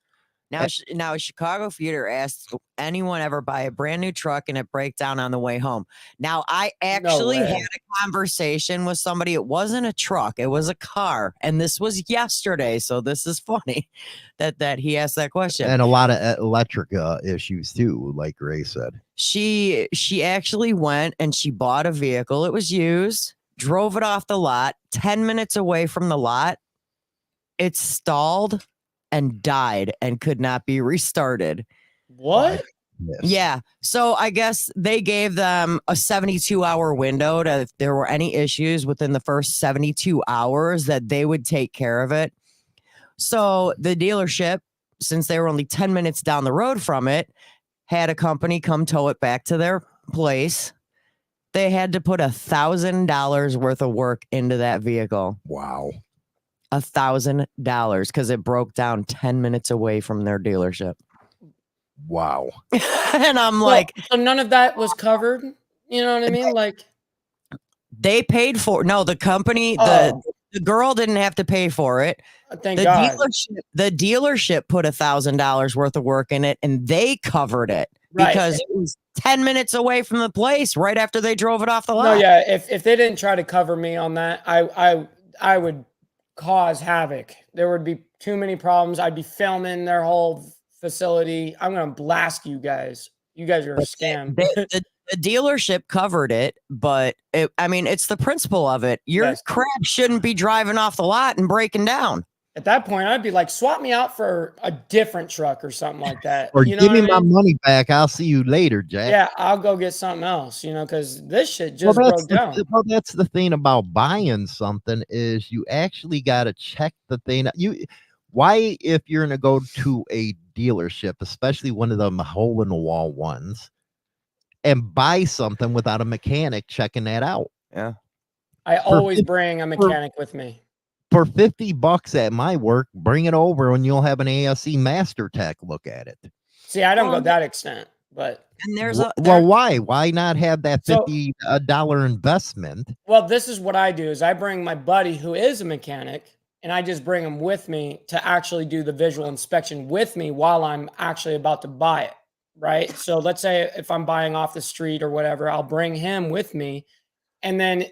S3: Now, Chicago Feeder asked, anyone ever buy a brand new truck and it break down on the way home? Now, I actually had a conversation with somebody. It wasn't a truck, it was a car, and this was yesterday. So this is funny that he asked that question.
S2: And a lot of electric issues too, like Ray said.
S3: She actually went and she bought a vehicle. It was used, drove it off the lot, 10 minutes away from the lot. It stalled and died and could not be restarted.
S4: What?
S2: Yes.
S3: Yeah. So I guess they gave them a 72-hour window to, if there were any issues within the first 72 hours, that they would take care of it. So the dealership, since they were only 10 minutes down the road from it, had a company come tow it back to their place. They had to put $1,000 worth of work into that vehicle.
S2: Wow.
S3: $1,000 because it broke down 10 minutes away from their dealership.
S2: Wow.
S3: And I'm like,
S4: so none of that was covered. You know what I mean? Like,
S3: they paid for, no, the company, the girl didn't have to pay for it.
S4: Thank God.
S3: The dealership put $1,000 worth of work in it, and they covered it because it was 10 minutes away from the place right after they drove it off the lot.
S4: No, yeah. If they didn't try to cover me on that, I would cause havoc. There would be too many problems. I'd be filming their whole facility. I'm gonna blast you guys. You guys are a scam.
S3: The dealership covered it, but it's the principle of it. Your crap shouldn't be driving off the lot and breaking down.
S4: At that point, I'd be like, swap me out for a different truck or something like that.
S2: Or
S4: you know
S2: give me my
S4: I mean?
S2: money back. I'll see you later, Jack.
S4: Yeah, I'll go get something else, because this shit just broke down.
S2: Well, that's the thing about buying something is you actually got to check the thing. Why, if you're going to go to a dealership, especially one of them hole in the wall ones, and buy something without a mechanic checking that out?
S3: Yeah.
S4: I always bring a mechanic with me.
S2: For $50 at my work, bring it over and you'll have an ASE Master Tech look at it.
S4: See, I don't go that extent, but
S3: and there's
S2: why not have that $50 investment?
S4: Well, this is what I do is I bring my buddy who is a mechanic, and I just bring him with me to actually do the visual inspection with me while I'm actually about to buy it. Right. So let's say if I'm buying off the street or whatever, I'll bring him with me, and then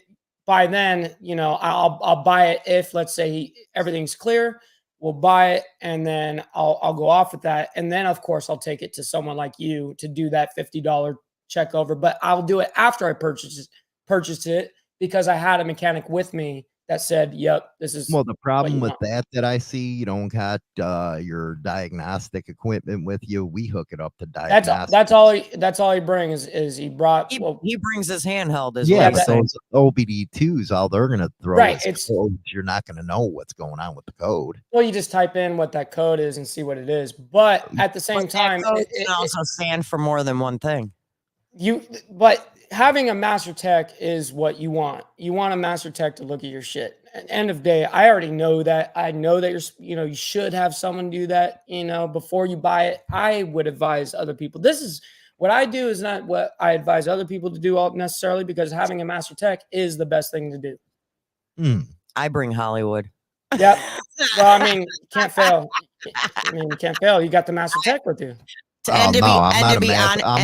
S4: by then, I'll buy it. If let's say everything's clear, we'll buy it, and then I'll go off with that. And then of course I'll take it to someone like you to do that $50 check over. But I'll do it after I purchased it because I had a mechanic with me that said, "Yep, this is."
S2: Well, the problem
S4: you
S2: with
S4: want.
S2: that I see, you don't got your diagnostic equipment with you. We hook it up to diagnostic.
S4: That's all he brings is he brought.
S3: He brings his handheld as
S2: Yeah,
S3: well.
S2: but those OBD2s, all they're gonna throw
S4: Right,
S2: is
S4: it's-
S2: codes. You're not gonna know what's going on with the code.
S4: Well, you just type in what that code is and see what it is. But at the same time,
S3: Code can also stand for more than one thing.
S4: But having a master tech is what you want. You want a master tech to look at your shit. At the end of the day, I already know that. I know that you should have someone do that, before you buy it. I would advise other people. This is what I do is not what I advise other people to do all necessarily, because having a master tech is the best thing to do.
S3: I bring Hollywood.
S4: Yep. Well, I mean, you can't fail. You can't fail. You got the master tech with you.
S2: I'm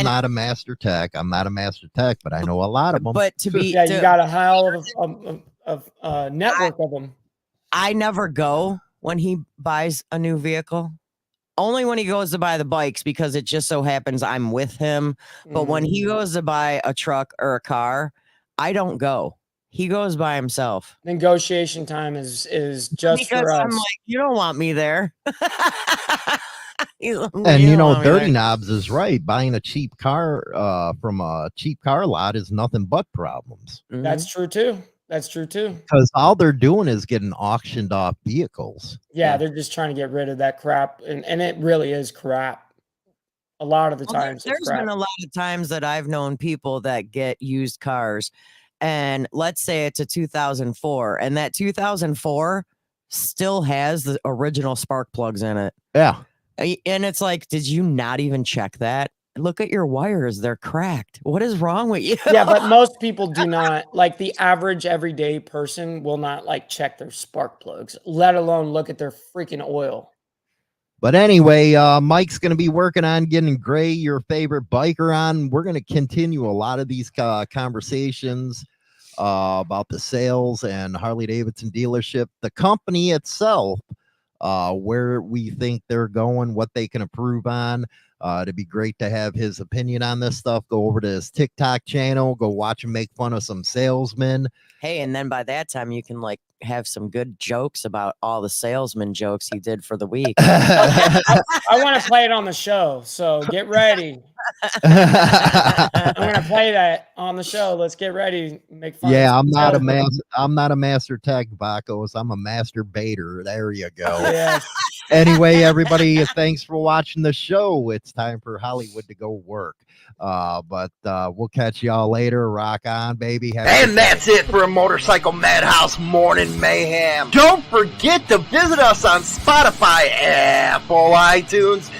S2: not a master tech. I'm not a master tech, but I know a lot of them.
S3: But you
S4: got a hell of network of them.
S3: I never go when he buys a new vehicle. Only when he goes to buy the bikes, because it just so happens I'm with him. But when he goes to buy a truck or a car, I don't go. He goes by himself.
S4: Negotiation time is just
S3: because
S4: for us.
S3: I'm like, you don't want me there.
S2: And Dirty Knobs is right. Buying a cheap car from a cheap car lot is nothing but problems.
S4: That's true too. That's true too.
S2: Because all they're doing is getting auctioned off vehicles.
S4: Yeah, they're just trying to get rid of that crap, and it really is crap. A lot of the times,
S3: there's been a lot of times that I've known people that get used cars, and let's say it's a 2004, and that 2004 still has the original spark plugs in it.
S2: Yeah.
S3: And it's like, did you not even check that? Look at your wires. They're cracked. What is wrong with you?
S4: Yeah, but most people do not. Like the average everyday person will not check their spark plugs, let alone look at their freaking oil.
S2: But anyway, Mike's going to be working on getting Gray, your favorite biker, on. We're going to continue a lot of these conversations about the sales and Harley Davidson dealership, the company itself, where we think they're going, what they can improve on. It'd be great to have his opinion on this stuff. Go over to his TikTok channel, go watch him make fun of some salesmen.
S3: Hey, and then by that time you can have some good jokes about all the salesman jokes he did for the week.
S4: I want to play it on the show, so get ready. I'm gonna play that on the show. Let's get ready. Make fun.
S2: Yeah, I'm not a master tech, Bacos. I'm a master baiter. There you go.
S4: Yes.
S2: Anyway, everybody, thanks for watching the show. It's time for Hollywood to go work. But we'll catch y'all later. Rock on, baby.
S5: And that's it for a Motorcycle Madhouse Morning Mayhem. Don't forget to visit us on Spotify, Apple, iTunes,